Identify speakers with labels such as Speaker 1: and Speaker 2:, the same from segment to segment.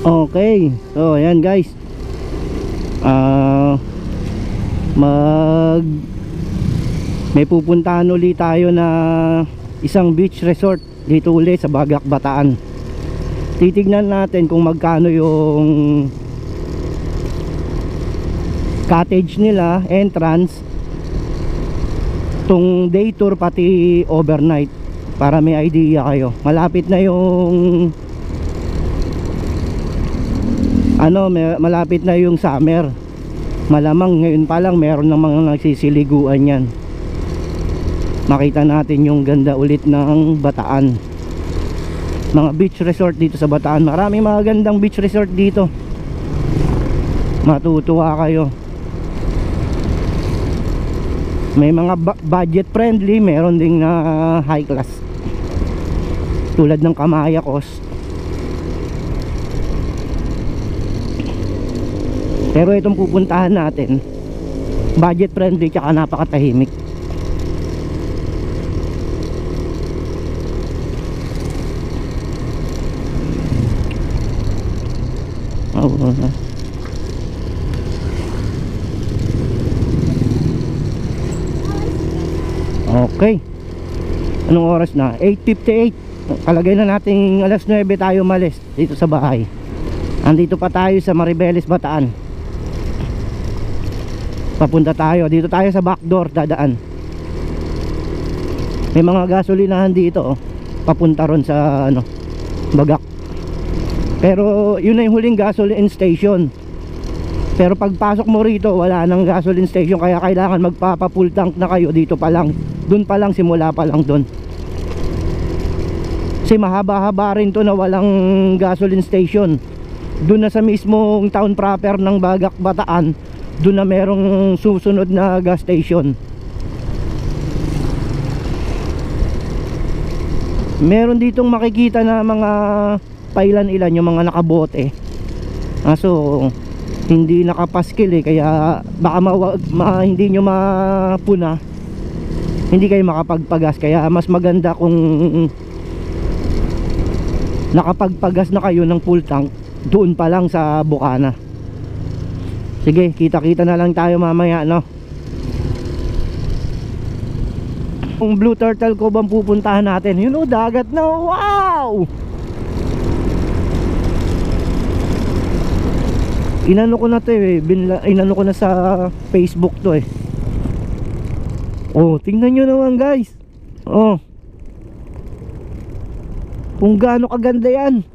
Speaker 1: Okay, so ayan guys, mag may pupuntahan ulit tayo na isang beach resort dito ulit sa Bagac, Bataan. Titignan natin kung magkano yung cottage nila, entrance, tung day tour pati overnight, para may idea kayo. Malapit na yung malapit na yung summer. Malamang ngayon pa lang meron ng mga nagsisiliguan yan. Makita natin yung ganda ulit ng Bataan, mga beach resort dito sa Bataan. Maraming mga gandang beach resort dito, matutuwa kayo. May mga budget friendly, meron ding high class tulad ng Kamayakos. Pero itong pupuntahan natin, budget friendly tsaka napakatahimik. Okay, anong oras na? 8:58. Kalagay na natin alas 9 tayo malis dito sa bahay. Andito pa tayo sa Maribeles, Bataan. Papunta tayo, dito tayo sa backdoor dadaan. May mga gasolinahan dito, papunta ron sa Bagac. Pero yun na yung huling gasoline station. Pero pagpasok mo rito, wala nang gasoline station, kaya kailangan magpapa-full tank na kayo dito pa lang. Doon pa lang, simula pa lang doon. Kasi mahaba-haba rin to na walang gasoline station. Doon na sa mismong town proper ng Bagac, Bataan, doon na merong susunod na gas station. Meron ditong makikita na mga pailan-ilan yung mga nakabote. So hindi nakapaskil kaya baka hindi nyo mapuna, hindi kayo makapagpagas. Kaya mas maganda kung nakapagpagas na kayo ng full tank doon pa lang sa Bukana. Sige, kita-kita na lang tayo mamaya, no? Kung Blue Turtle Cove ang pupuntahan natin, yun dagat na. Wow! Inano ko na to inano ko na sa Facebook to Oh, tingnan nyo naman guys. Oh, kung gaano kaganda yan.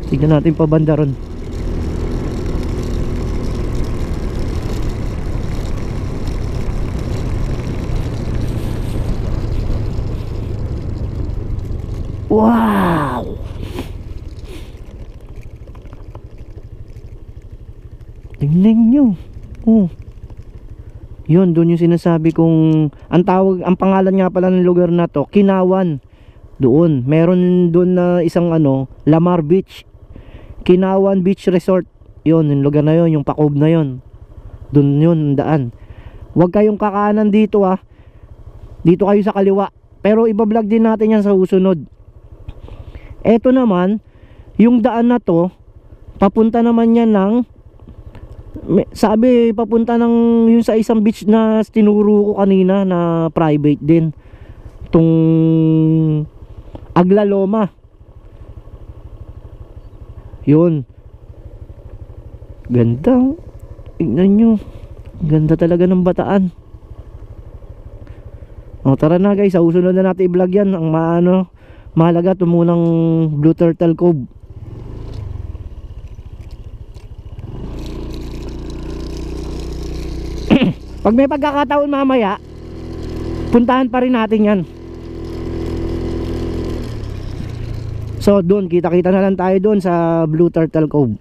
Speaker 1: Tingnan natin pa banda ron. Wow! Tingnan nyo. Oh, yun, doon yung sinasabi kong ang pangalan nga pala ng lugar na to, Kinawan. Doon, meron doon na isang Lamar Beach, Kinawan Beach Resort. Yun, yung lugar na yun, yung pa-cove na yun. Doon yun, daan. Huwag kayong kakanan dito dito kayo sa kaliwa. Pero ibablog din natin yan sa susunod. Eto naman, yung daan na to, papunta naman yan sabi papunta ng yung sa isang beach na tinuro ko kanina na private din, tong Aglaloma. Yun, ganda. Tignan nyo, ganda talaga ng Bataan. Tara na guys, sa susunod na natin i-vlog yan. Ang mahalaga ito munang Blue Turtle Cove. Pag may pagkakataon mamaya, puntahan pa rin natin yan. So doon, kita-kita na lang tayo doon sa Blue Turtle Cove.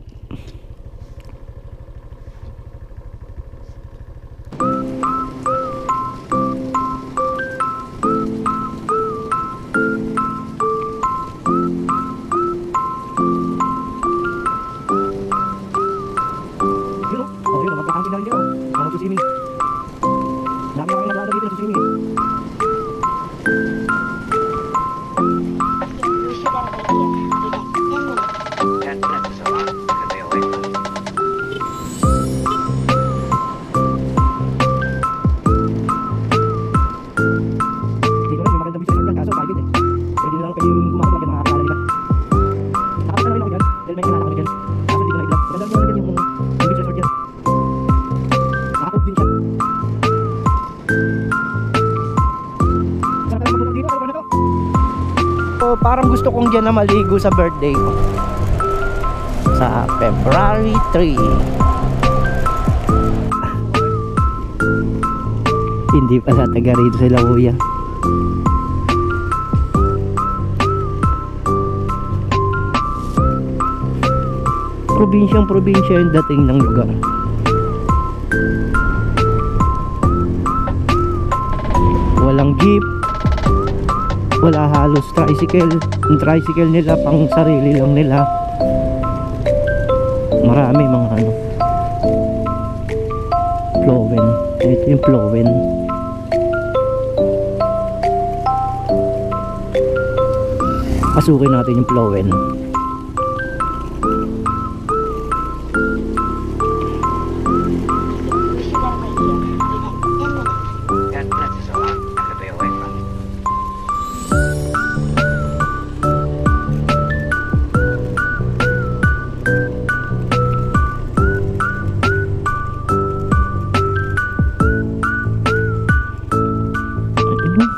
Speaker 1: parang gusto kong dyan na maligo sa birthday ko. Sa February 3. Hindi pala taga rito sila kuya. Probinsya yung dating ng lugar. Walang jeep, wala halos tricycle. Yung tricycle nila pang sarili lang nila. Marami mga ano, Plowen. Ito yung Plowen. Pasukin natin yung Plowen.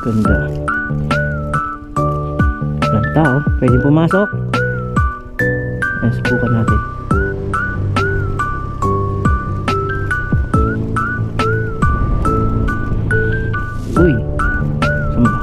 Speaker 1: Ganda. Walang tao. Pwede pumasok. Ayan, subukan natin. Uy. Saan ba?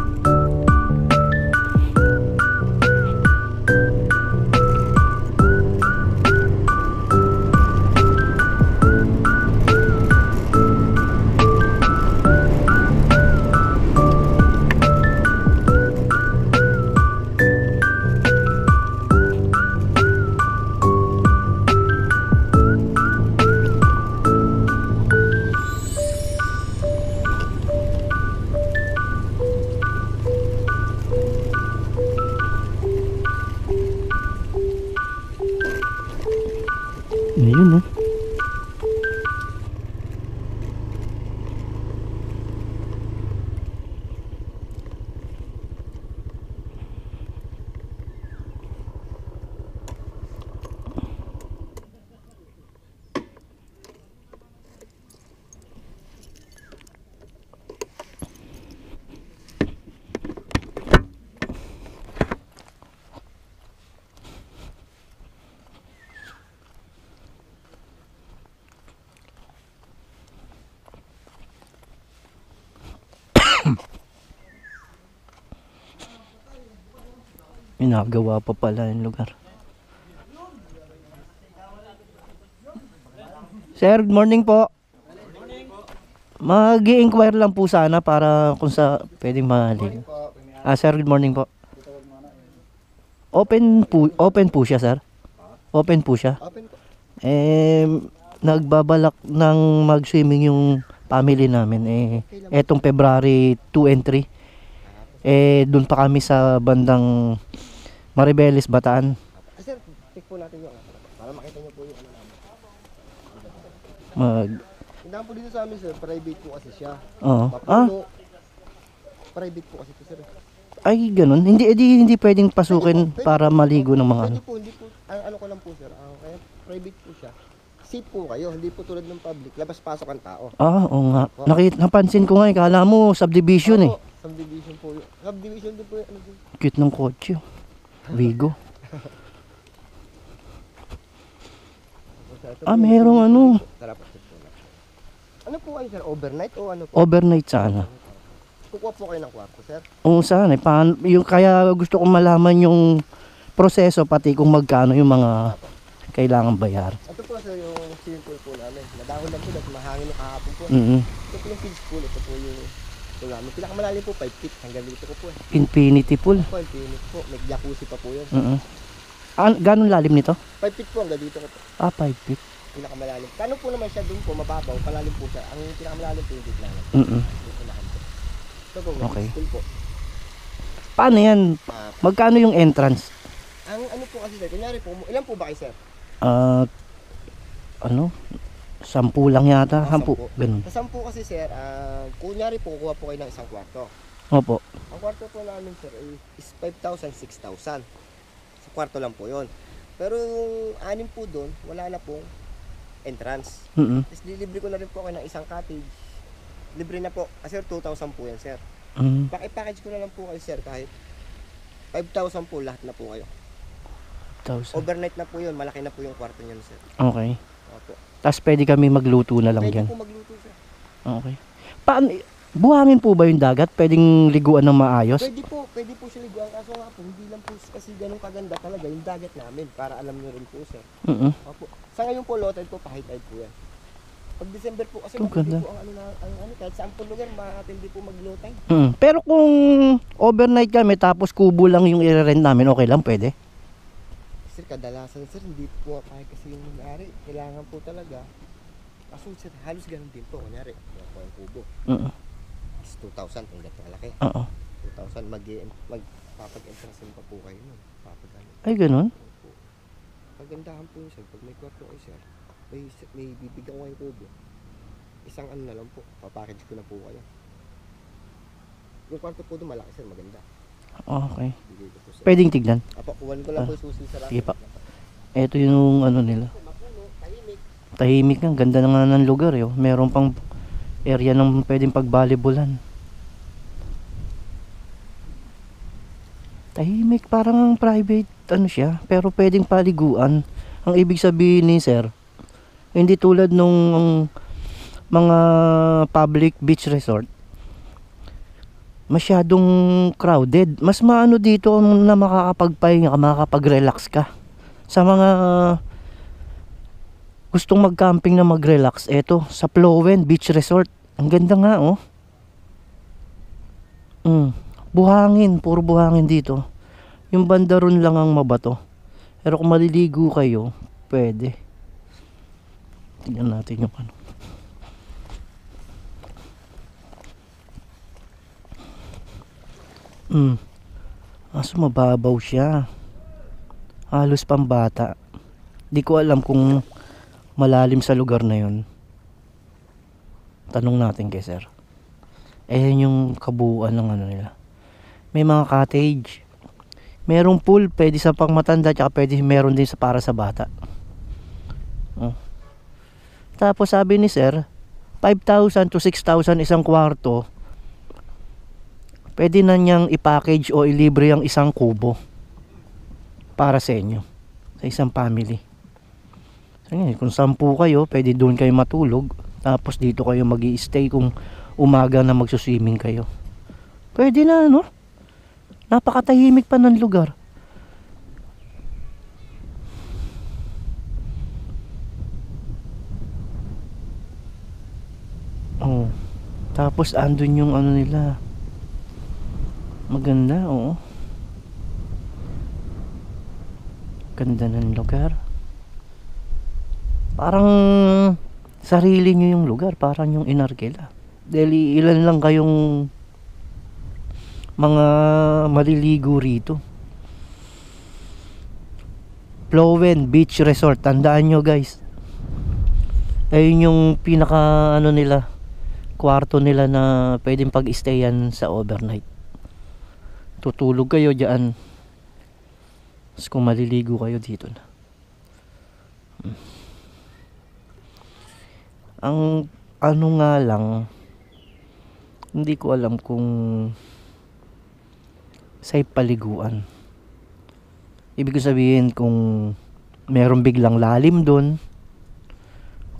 Speaker 1: Ayun, oh. Inagawa pa pala yung lugar. Sir, good morning po. Mag-i-inquire lang po sana para kung sa pwedeng mahali. Sir, good morning po. Open po siya, sir. Open po siya. Nagbabalak ng mag-swimming yung family namin. Etong February 2 and 3. Doon pa kami sa bandang Maribeles, Bataan.
Speaker 2: Sir, check po natin yung para makita niyo po yung ano namin. Hindi po dito sa amin, sir, private po kasi siya.
Speaker 1: Oo.
Speaker 2: Mapuno. Private po kasi ito, sir.
Speaker 1: Ay, ganun. Hindi pwedeng pasukin para maligo ng mga ano.
Speaker 2: Hindi po. Ano ko lang po, sir. Kaya private po siya. Safe po kayo, hindi po tulad ng public. Labas-pasok ang tao.
Speaker 1: Oo nga. Napansin ko nga, kala mo subdivision eh.
Speaker 2: Subdivision po yun. Subdivision din po yun.
Speaker 1: Cute ng kotse. Vigo. Merong ano.
Speaker 2: Ano po kayo, sir? Overnight o ano po?
Speaker 1: Overnight sana.
Speaker 2: Kukuha po kayo ng kwarto, sir?
Speaker 1: Oo, sana. Kaya gusto kong malaman yung proseso pati kung magkano yung mga kailangan bayar.
Speaker 2: Ito po, sir, yung swimming pool po namin. Nadahon lang po dahil mahangin yung kahapon po. Ito po yung kids pool. Ito po yung pool namin. Pinakamalalim po, 5 feet. Hanggang dito ko po eh.
Speaker 1: Infinity pool.
Speaker 2: Po, infinity po. May jacuzzi pa po yun.
Speaker 1: Ganong lalim nito?
Speaker 2: 5 feet po hanggang dito ko po.
Speaker 1: 5 feet.
Speaker 2: Pinakamalalim. Kano po naman siya doon po, mababaw. Palalim po siya. Ang pinakamalalim po yung gitna namin. Ito po,
Speaker 1: Okay.
Speaker 2: Pool po.
Speaker 1: Paano yan? Magkano yung entrance?
Speaker 2: Ang ano po kasi, sir, kunyari po, ilan po ba kayo, sir?
Speaker 1: 10 lang yata. 10. Ganun.
Speaker 2: Sa 10 kasi, sir, kunyari po, kukuha po kayo ng isang kwarto.
Speaker 1: Opo.
Speaker 2: Ang kwarto po namin, sir, is 5,000, 6,000. Sa kwarto lang po yon. Pero yung 6 po doon, wala na pong entrance. Tapos dilibre ko na rin po kayo ng isang cottage. Libre na po. Kasi 2,000 po yan, sir. I-package ko na lang po kayo, sir, kahit 5,000 po lahat na po kayo.
Speaker 1: 1,000.
Speaker 2: Overnight na po yun, malaki na po yung kwarto niyo, sir.
Speaker 1: Okay.
Speaker 2: Opo.
Speaker 1: Tapos pwede kami magluto na lang
Speaker 2: Pwede
Speaker 1: dyan.
Speaker 2: po magluto, sir.
Speaker 1: Okay. Paano, buhangin po ba yung dagat? Pwedeng liguan ng maayos?
Speaker 2: Pwede po siya liguan. Kaso nga po, hindi lang po kasi ganun kaganda talaga yung dagat namin. Para alam nyo rin po, sir. Opo. Sa ngayon po, low tide po, pa-high tide po yan. Pag December po, kasi
Speaker 1: ganda.
Speaker 2: po kahit saan po lugar, makatindi po mag-low tide.
Speaker 1: Pero kung overnight kami tapos kubo lang yung i-rent namin, okay lang, pwede?
Speaker 2: Sir, kadalasan, sir, hindi po kahit kasi yung nangyari. Kailangan po talaga. Kaso, sir, halos ganun din po. Kunyari, po ang kubo. Is 2,000 kung gato kalaki. 2,000 magpapag-entrance pa po kayo nun.
Speaker 1: Ay, ganun?
Speaker 2: Pagandahan po yun, sir. Pag may kwarto kayo, sir, may bibigyan ko kayong kubo. Isang ano na lang po, papackage ko na po kayo. Yung kwarto po doon malaki, sir, maganda.
Speaker 1: Okay.
Speaker 2: Bigay ko po, sir.
Speaker 1: Pwedeng tignan.
Speaker 2: Apo, kuwan ko lang po yung susi sa
Speaker 1: Sige pa. Ito yung ano nila.
Speaker 2: Mapuno, tahimik.
Speaker 1: Tahimik nga, ganda na nga ng lugar eh. Meron pang area ng pwedeng pag-volleyballan. Tahimik, parang ang private ano siya, pero pwedeng paliguan. Ang ibig sabihin ni sir, hindi tulad nung mga public beach resort, masyadong crowded. Mas maano dito na makakapagpahinga ka, makakapag-relax ka. Sa mga gustong mag-camping na mag-relax, eto sa Plowen Beach Resort, ang ganda nga oh. Buhangin, puro buhangin dito. Yung banda ron lang ang mabato. Pero kung maliligo kayo, pwede. Tingnan natin yung ano. Aso mababaw siya. Halos pambata. Di ko alam kung malalim sa lugar na yun. Tanong natin kay sir. Ayan yung kabuuan ng ano nila. May mga cottage. Merong pool, pwede sa pangmatanda, tsaka pwede meron din sa para sa bata. Tapos sabi ni sir, 5,000 to 6,000 isang kwarto. Pwede na niyang i-package o ilibre ang isang kubo para sa inyo, sa isang family. Kung 10 kayo, pwede doon kayo matulog. Tapos dito kayo mag-i-stay kung umaga na magsuswimming kayo. Pwede na, no? Napakatahimik pa ng lugar. Tapos andun yung ano nila. Maganda, oo. Ganda ng lugar. Parang sarili nyo yung lugar, parang yung inarkila. Dahil ilan lang kayong mga maliligo rito. Plowen Beach Resort, tandaan nyo guys. Ayun yung pinaka ano nila, kwarto nila na pwedeng pag-stayan sa overnight. Tutulog kayo dyan. Tapos kung maliligo kayo dito na. Ang ano nga lang, hindi ko alam kung sa paliguan. Ibig sabihin kung meron biglang lalim doon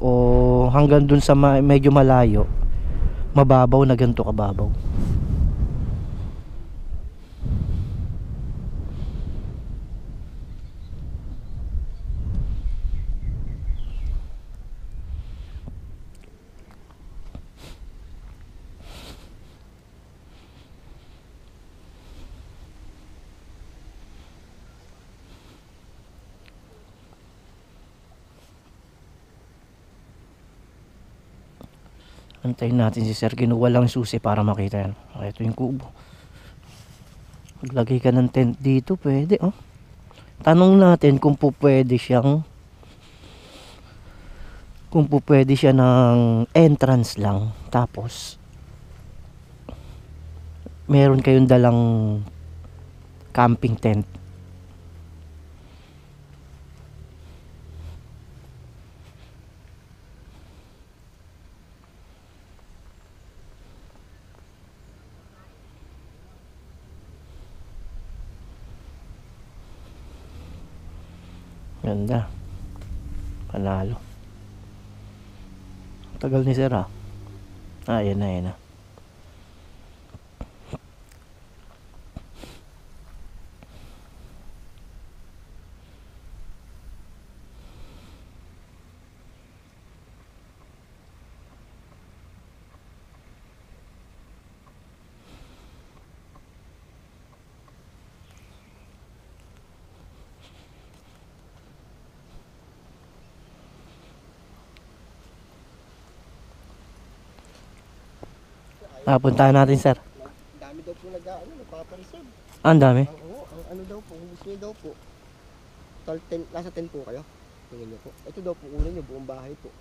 Speaker 1: o hanggang doon sa medyo malayo, mababaw na ganito kababaw. Antayin natin si sir, kinuha lang susi para makita yan. Ito yung kubo. Maglagay ka ng tent dito, pwede oh. Tanong natin kung pwede siyang, kung pwede siya ng entrance lang, tapos meron kayong dalang camping tent. Ganda. Panalo. Tagal ni sir ah. Yan na, yan na. Puntahan natin sir.
Speaker 2: Dami daw po nagpapareserve.
Speaker 1: Ang dami.
Speaker 2: Oo, ang ano daw po, kung gusto niyo daw po. Total 10, nasa 10 po kayo. Tingin niyo po. Ito daw po kunin niyo buong bahay po.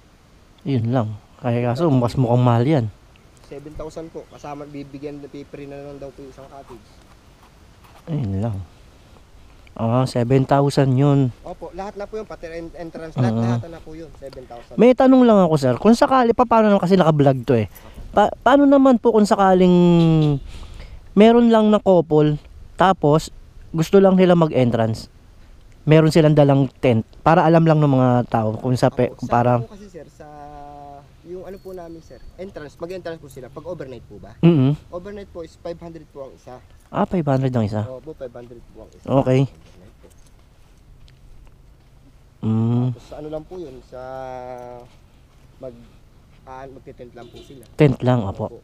Speaker 1: Yun lang. Kaya kaso mas mukhang mahal yan.
Speaker 2: 7,000 po. Kasama bibigyan na paper na lang daw po yung isang cottage.
Speaker 1: Ayun lang. 7,000 yun.
Speaker 2: Opo, lahat na po yun, pati entrance, lahat na po yun, 7,000.
Speaker 1: May tanong lang ako sir, kung sakali, paano naman kasi naka-vlog to eh. Paano naman po kung sakaling meron lang na couple, tapos gusto lang nila mag-entrance. Meron silang dalang tent para alam lang ng mga tao kung para
Speaker 2: po kasi sir, sa yung ano po namin sir, entrance, mag-entrance po sila pag overnight po ba? Overnight po is 500 po ang isa.
Speaker 1: 500 ang isa.
Speaker 2: Opo, 500 po ang isa.
Speaker 1: Okay.
Speaker 2: Tapos ano lang po yun, sa magte-tent lang po sila.
Speaker 1: Tent lang, apo.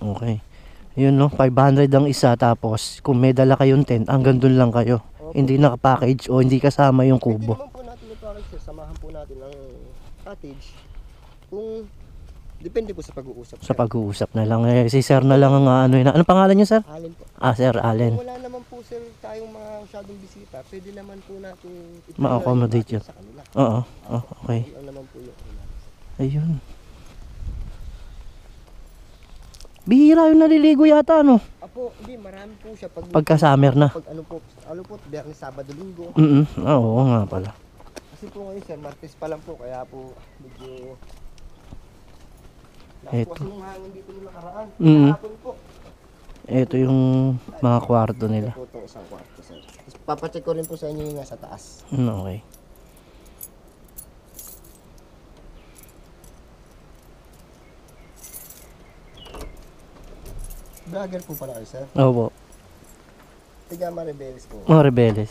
Speaker 1: Okay. Yun no, 500 ang isa, tapos kung may dala kayong tent, hanggang dun lang kayo. Opo. Hindi naka-package o hindi kasama yung kubo.
Speaker 2: Hindi naman po natin i-package sir, samahan po natin ng cottage. Kung depende po sa pag-uusap.
Speaker 1: Sa pag-uusap na lang. Si sir na lang ang ano yun. Anong pangalan niyo sir?
Speaker 2: Allen po.
Speaker 1: Sir Allen.
Speaker 2: Kung wala naman po sir tayong mga masyadong bisita, pwede naman po natin
Speaker 1: ma-accommodate yun.
Speaker 2: sa kanila.
Speaker 1: Oo. Okay.
Speaker 2: Ano naman po yun.
Speaker 1: Ayun. Bihira yung naliligo yata, no?
Speaker 2: Apo, hindi, marami po siya.
Speaker 1: Pagka-summer na.
Speaker 2: Pag ano po, Biyernes, Sabado, Linggo.
Speaker 1: Oo nga pala.
Speaker 2: Kasi po ngayon sir, Martes pa lang po, kaya po medyo
Speaker 1: Eto.
Speaker 2: kasi nung hangin dito nung nakaraan. Kahapon po.
Speaker 1: Ito yung mga kwarto nila.
Speaker 2: Ito po itong isang kwarto sir. Tapos papacheck ko rin po sa inyo yung nasa taas.
Speaker 1: Okay.
Speaker 2: Vlogger po pala kayo sir.
Speaker 1: Opo.
Speaker 2: Tigama Rebeles po.
Speaker 1: Rebeles.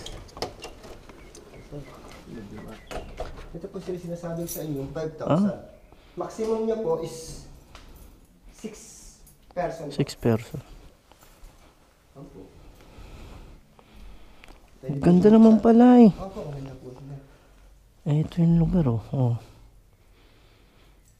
Speaker 2: Ito po sir, sinasabi ko sa inyo, 5,000. Maximum niya po is 6 person.
Speaker 1: 6 person.
Speaker 2: Opo.
Speaker 1: Ang ganda naman pala eh.
Speaker 2: Opo, okay na po sila.
Speaker 1: Ito yung lugar oh.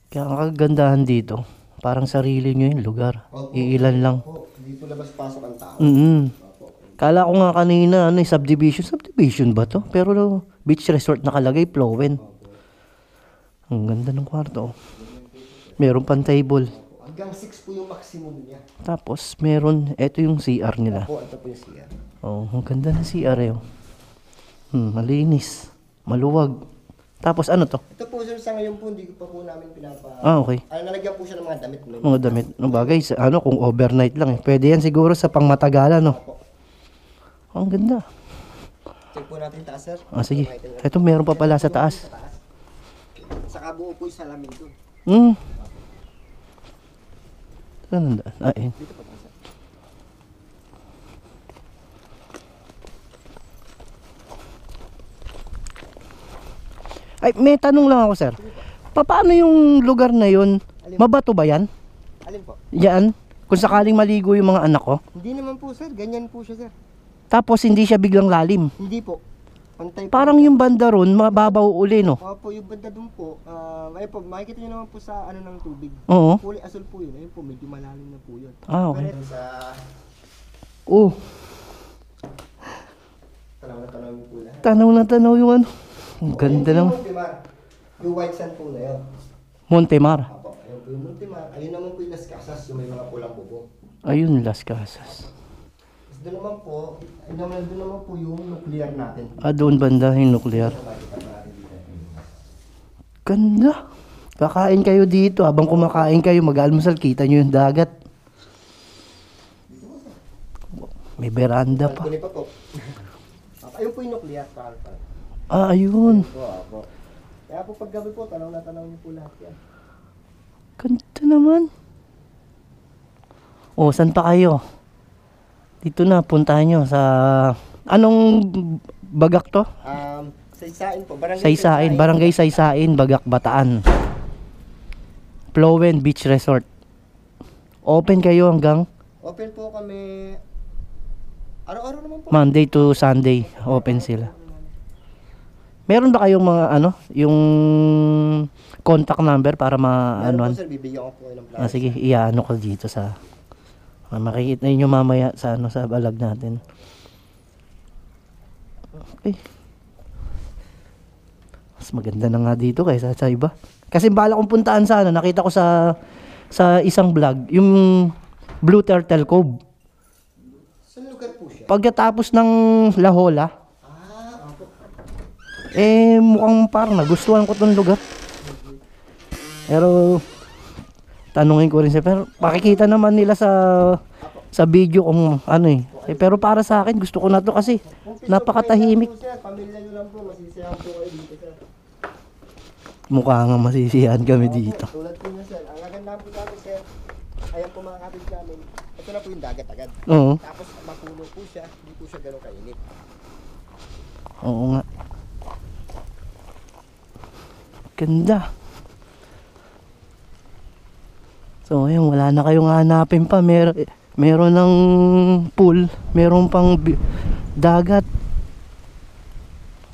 Speaker 1: Kaya ang kagandahan dito, parang sarili nyo yung lugar.
Speaker 2: Opo.
Speaker 1: Iilan lang.
Speaker 2: Opo, dito labas-pasok ang tao. Opo.
Speaker 1: Kala ko nga kanina, subdivision ba to? Pero beach resort nakalagay, Flowen. Ang ganda ng kwarto. Meron pang table.
Speaker 2: Hanggang 6 po yung maximum niya.
Speaker 1: Tapos meron, ito yung CR nila.
Speaker 2: Opo, ito po yung CR.
Speaker 1: Ang ganda ng CR eh. Malinis, maluwag. Tapos ano to?
Speaker 2: Ito po sir, sa ngayon po, hindi ko pa po namin
Speaker 1: Okay.
Speaker 2: nalagyan po siya ng mga damit.
Speaker 1: Mga damit. Bagay, kung overnight lang eh. Pwede yan siguro sa pangmatagalan, no?
Speaker 2: Opo.
Speaker 1: Ang ganda.
Speaker 2: Check po natin taas sir.
Speaker 1: Sige. Ito meron pa pala sa taas.
Speaker 2: Saka buo po yung salamin doon.
Speaker 1: Saan nandaan?
Speaker 2: Dito pa taas sir.
Speaker 1: May tanong lang ako, sir. Paano yung lugar na yun? Mabato ba yan?
Speaker 2: Alin po?
Speaker 1: Yan? Kung sakaling maligo yung mga anak ko?
Speaker 2: Hindi naman po sir, ganyan po siya sir.
Speaker 1: Tapos hindi siya biglang lalim.
Speaker 2: Hindi po. Pantay po.
Speaker 1: Parang yung banda ron, mababaw uli, no?
Speaker 2: Opo, yung banda doon po, ayun po, makikita nyo naman po sa ano ng tubig.
Speaker 1: Oo.
Speaker 2: Kulay asul po yun. Ayun po, medyo malalim na po yun.
Speaker 1: Okay.
Speaker 2: Pero sa... Tanaw yung po lahat.
Speaker 1: Tanaw na tanaw yung ano. Ang ganda naman.
Speaker 2: Yung white sand po na yun.
Speaker 1: Montemar.
Speaker 2: Opo, ayun po yung Montemar. Ayun naman po yung Las Casas, yung may mga pulang bubong.
Speaker 1: Ayun, Las Casas.
Speaker 2: Doon naman po, doon naman po yung nuclear natin.
Speaker 1: Doon banda yung nuclear. Ganda. Kakain kayo dito. Habang kumakain kayo, mag-almusal, kita nyo yung dagat. May veranda pa.
Speaker 2: Balcony pa po. Ayun po yung nuclear, pal.
Speaker 1: Ah, ayun.
Speaker 2: Po, po. Kaya po paggabi po, tanaw na tanaw niyo po lahat yan.
Speaker 1: Ganda naman. Oh, saan pa kayo? Dito na, puntahan nyo sa... Anong bagak to?
Speaker 2: Saysain po, barangay
Speaker 1: Saysain, Barangay Saysain, Bagak, Bataan. Plowen Beach Resort. Open kayo hanggang
Speaker 2: Open po kami, araw-araw naman po.
Speaker 1: Monday to Sunday. Open sila. Meron ba kayong mga ano, yung contact number para
Speaker 2: Meron
Speaker 1: ano?
Speaker 2: po sir, bibigyan ko po kayo ng plano.
Speaker 1: Sige, iano ko dito sa makikita niyo mamaya sa ano sa balag natin. Okay. Mas maganda na nga dito kaysa sa iba. Kasi bala kong puntaan sana, nakita ko sa isang vlog, yung Blue Turtle Cove.
Speaker 2: Saan lugar po siya?
Speaker 1: Pagkatapos ng La Jolla,
Speaker 2: Opo.
Speaker 1: mukhang parang nagustuhan ko tong lugar. Pero tanungin ko rin siya, pero pakikita naman nila sa video kung ano pero para sa akin gusto ko na to kasi napakatahimik.
Speaker 2: Po, sir. Pamilya nyo lang po, masisiyahan po kayo dito sir.
Speaker 1: Mukha nga masisiyahan kami dito.
Speaker 2: Opo, tulad po niya sir, ang aganda po namin sir, ayan po mga kapit namin, ito na po yung dagat agad.
Speaker 1: Oo.
Speaker 2: Tapos mapuno po siya, hindi po siya ganun kainit.
Speaker 1: Oo nga. Ganda. So ayun, wala na kayong hanapin pa. Meron ng pool, meron pang dagat.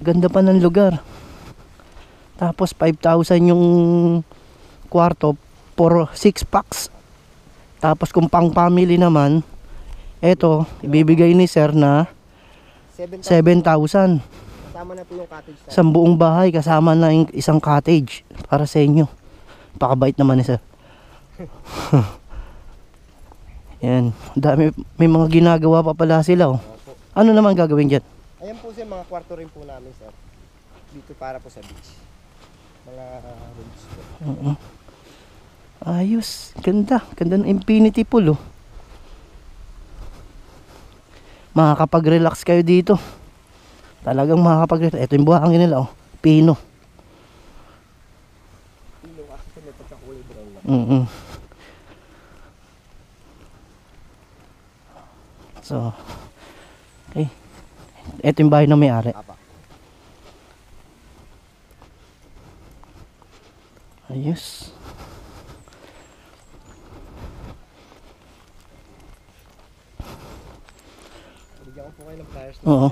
Speaker 1: Ganda pa ng lugar. Tapos 5,000 yung kwarto for 6 packs. Tapos kung pang family naman, eto, ibibigay ni sir na 7,000.
Speaker 2: Kasama na po yung cottage sir.
Speaker 1: Sa buong bahay, kasama na yung isang cottage para sa inyo. Pakabait naman ni sir. Yan, dami, may mga ginagawa pa pala sila. Oh.
Speaker 2: Opo.
Speaker 1: Ano naman gagawin dyan?
Speaker 2: Ayan po sir, mga kwarto rin po namin sir. Dito para po sa beach. Mga rooms po.
Speaker 1: Oo. Ayos, ganda. Ganda ng infinity pool. Oh. Makakapag-relax kayo dito. Talagang makakapag-relax. Ito yung buhangin nila. Oh. Pino.
Speaker 2: Pino kasi may pagkakulay brown lang.
Speaker 1: So, okay. Ito yung bahay na may-ari.
Speaker 2: Apa.
Speaker 1: Ayos.
Speaker 2: Bigyan ko po kayo ng flyers.
Speaker 1: Oo.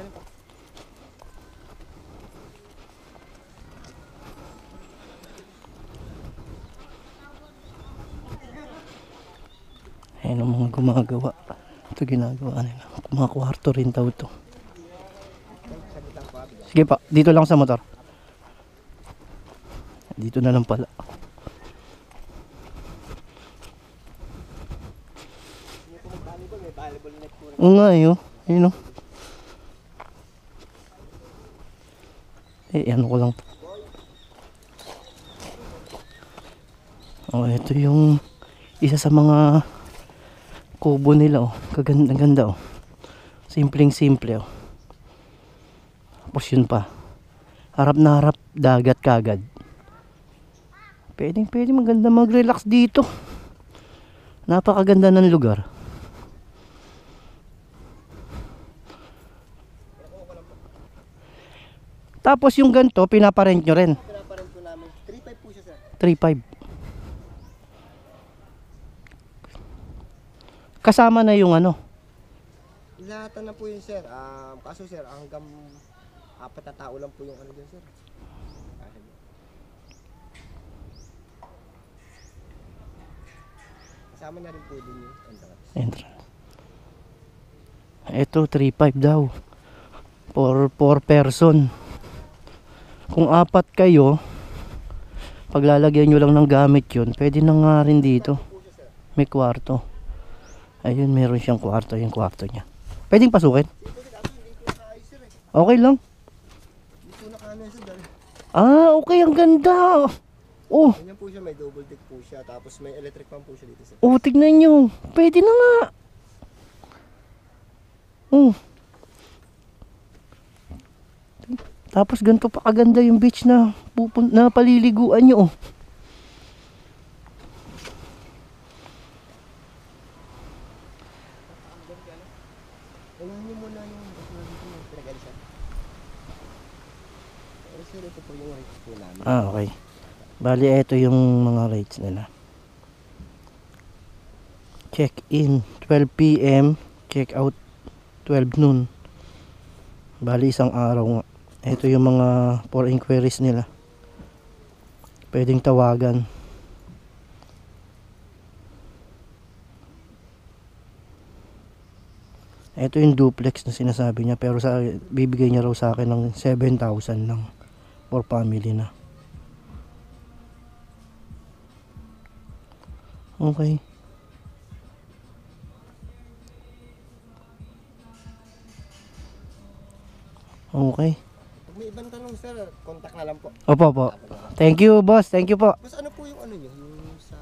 Speaker 1: Ayan ang mga gumagawa. Ito ginagawa nila. Mga kwarto rin daw ito. Sige pa, dito lang sa motor. Dito na lang pala. Oo nga yun. Yun o. Ano ko lang. Oh, ito yung isa sa mga kubo nila. Oh. Kaganda-ganda. Oh. Simpleng-simple. Oh. Tapos yun pa. Harap na harap dagat kagad. Pwede maganda mag-relax dito. Napakaganda ng lugar. Tapos yung ganito, pinaparent nyo rin.
Speaker 2: Pinaparent po namin. 3.5 po siya sir.
Speaker 1: 3.5. Kasama na yung ano.
Speaker 2: Lahatan na po yun sir. Kaso sir, hanggang 4 na tao lang po yung ano dyan sir. Kasama na rin po din yung entrance.
Speaker 1: Ito 3.5 daw. For 4 person. Kung 4 kayo, paglalagyan nyo lang ng gamit yun, pwede na nga rin dito. May kwarto. Ayun, meron siyang kwarto. Yung kwarto niya. Pwedeng pasukin? Okay lang. Okay, ang ganda. Oh.
Speaker 2: Ganyan po siya, may double deck po siya. Tapos may electric fan po siya dito sir.
Speaker 1: Oh, tignan nyo. Pwede na nga. Oh. Tapos ganito pa kaganda yung beach na na paliliguan nyo. Oh.
Speaker 2: Unahin niyo muna yung pinag-alisan. Sir, ito po yung rates po namin.
Speaker 1: Okay. Bali, ito yung mga rates nila. Check-in 12 PM, check-out 12 noon. Bali, isang araw nga. Ito yung mga for inquiries nila. Pwedeng tawagan. Ito yung duplex na sinasabi niya, pero bibigay niya raw sa akin ng 7,000 lang for family na. Okay. Okay.
Speaker 2: Pag may ibang tanong sir, contact na lang po.
Speaker 1: Opo po. Thank you, boss. Thank you po.
Speaker 2: Mas ano po yung ano nyo, yung sa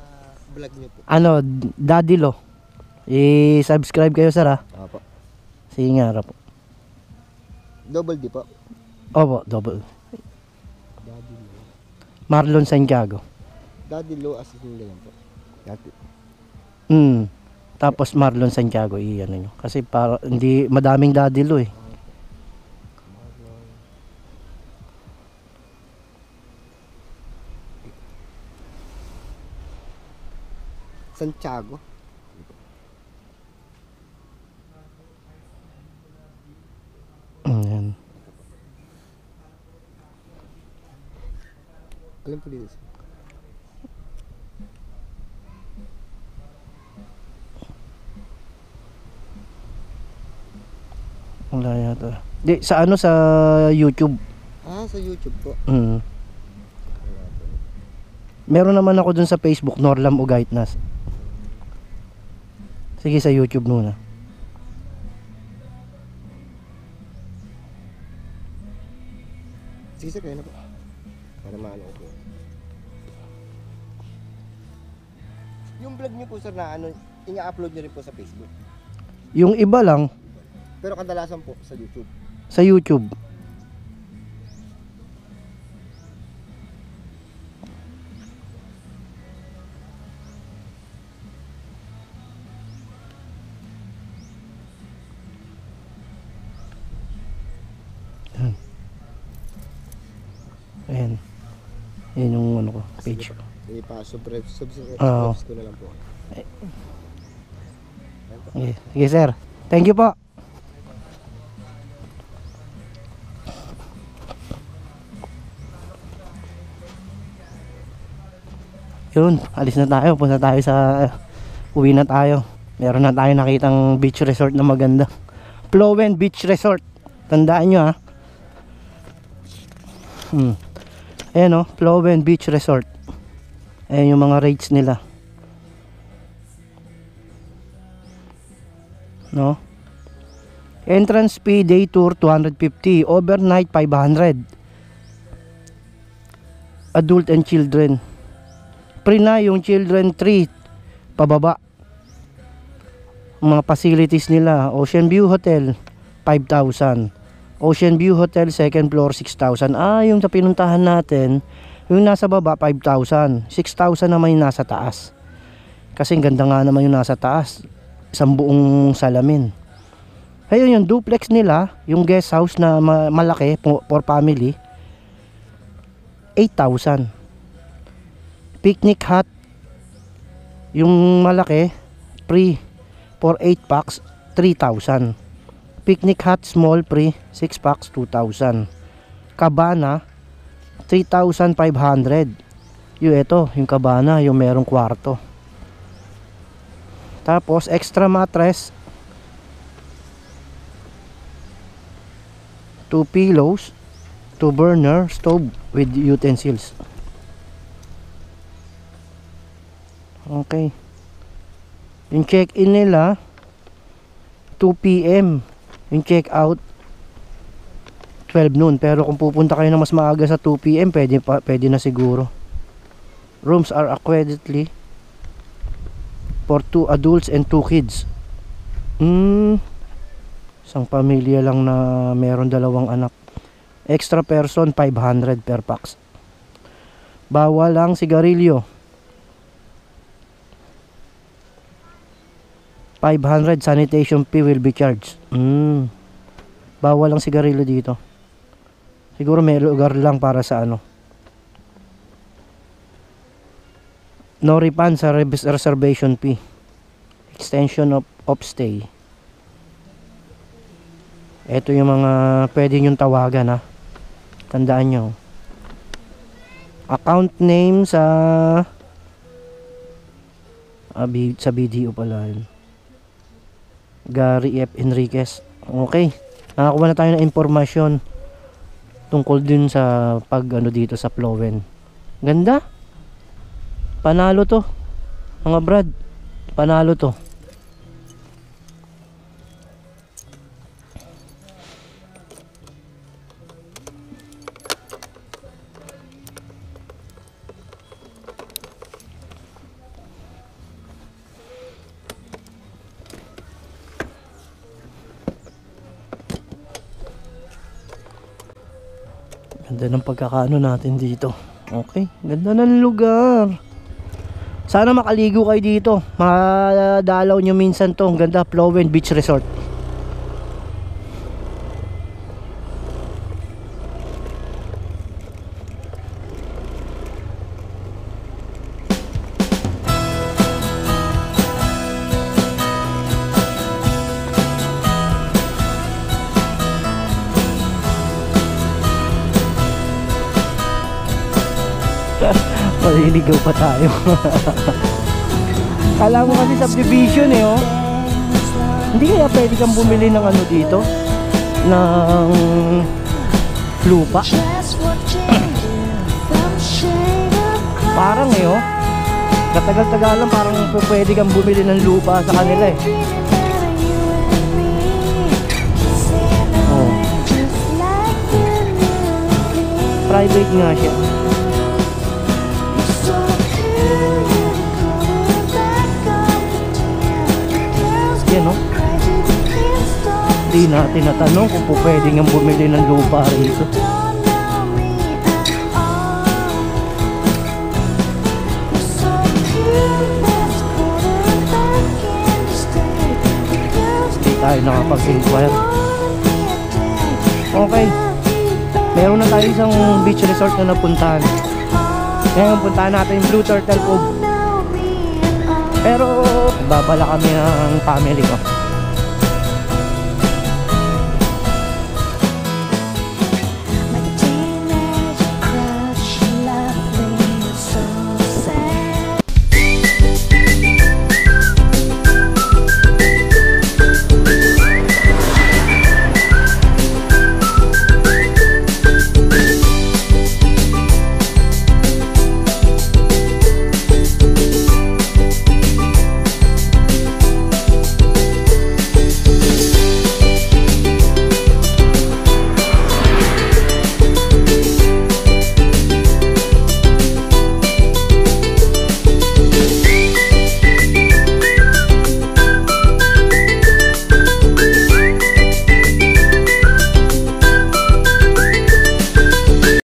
Speaker 2: vlog nyo po?
Speaker 1: Ano, Daddy Lo. I-subscribe kayo, sir, ha?
Speaker 2: Opo.
Speaker 1: Sige nga, po.
Speaker 2: Double D po.
Speaker 1: Opo, double.
Speaker 2: Daddy Lo.
Speaker 1: Marlon Santiago.
Speaker 2: Daddy Lo as in lang po. Daddy.
Speaker 1: Tapos Marlon Santiago, i-ano nyo. Kasi para, hindi, madaming Daddy Lo, eh.
Speaker 2: Santiago.
Speaker 1: Ayan.
Speaker 2: Alam po dito.
Speaker 1: Wala yata. Di, sa ano, sa YouTube.
Speaker 2: Sa YouTube po.
Speaker 1: Meron naman ako dun sa Facebook, Norlam Ugaitnas. Sige, sa YouTube muna.
Speaker 2: Sige sir, kaya na po. Para maano ko. Yung vlog niyo po sir na ano, ina-upload niyo rin po sa Facebook.
Speaker 1: Yung iba lang,
Speaker 2: Pero kadalasan po sa YouTube.
Speaker 1: sa YouTube. Ayan. Ayan yung ano ko, page.
Speaker 2: Subscribe
Speaker 1: Oo.
Speaker 2: ko na lang po.
Speaker 1: Sige, sige sir. Thank you po. Yun, alis na tayo. Punta tayo sa uwi na tayo. Meron na tayo nakitang beach resort na maganda. Plowen Beach Resort. Tandaan nyo, ha. Ayan, o, Plowen Beach Resort. Ayan yung mga rates nila. No? Entrance fee day tour 250, overnight 500. Adult and children. Free na yung children 3 pababa. Mga facilities nila, Ocean View Hotel 5,000. Ocean View Hotel second floor 6,000. Yung sa pinuntahan natin, yung nasa baba 5,000. 6,000 naman yung nasa taas. Kasi ganda nga naman yung nasa taas. Isang buong salamin. Ayun yung duplex nila, yung guest house na malaki for family, 8,000. Picnic hut, yung malaki, free for 8 packs, 3,000. Picnic hut small free, 6 packs, 2,000. Cabana, 3,500. Yung cabana, yung merong kwarto. Tapos extra mattress, 2 pillows, 2 burner stove with utensils. Okay. Yung check-in nila 2 PM. Yung check-out 12 noon. Pero kung pupunta kayo na mas maaga sa 2 PM, pwede na siguro. Rooms are accordingly for 2 adults and 2 kids. Isang pamilya lang na meron 2 anak. Extra person 500 per pax. Bawal ang sigarilyo. 500 sanitation fee will be charged. Bawal ang sigarilyo dito. Siguro may lugar lang para sa ano. No refund sa reservation fee. Extension of stay. Ito yung mga pwede nyong tawagan, ha. Tandaan nyo. Account name sa BDO pala yun. Gary F. Enriquez. Okay. Nakakuha na tayo ng impormasyon tungkol din sa pag ano dito sa Plowen. Ganda. Panalo to. Mga brad. Panalo to. Ganda ng pagkakaano natin dito. Okay, ganda ng lugar. Sana makaligo kayo dito. Madalaw nyo minsan to. Ang ganda, Plowen Beach Resort. Maliligaw pa tayo. Kala mo kasi subdivision eh, oh. Hindi kaya pwede kang bumili ng ano dito? Ng lupa? Parang eh, oh. Katagal-tagalan parang pwede kang bumili ng lupa sa kanila eh. Oh. Private nga siya. Yan, no? Hindi natin natanong kung pwede nga bumili ng lupa rito. Hindi tayo nakapag-inquire. Okay, meron na tayo isang beach resort na napuntahan. Ngayon puntahan natin yung Blue Turtle Cove. Pero babala kami ng family ko.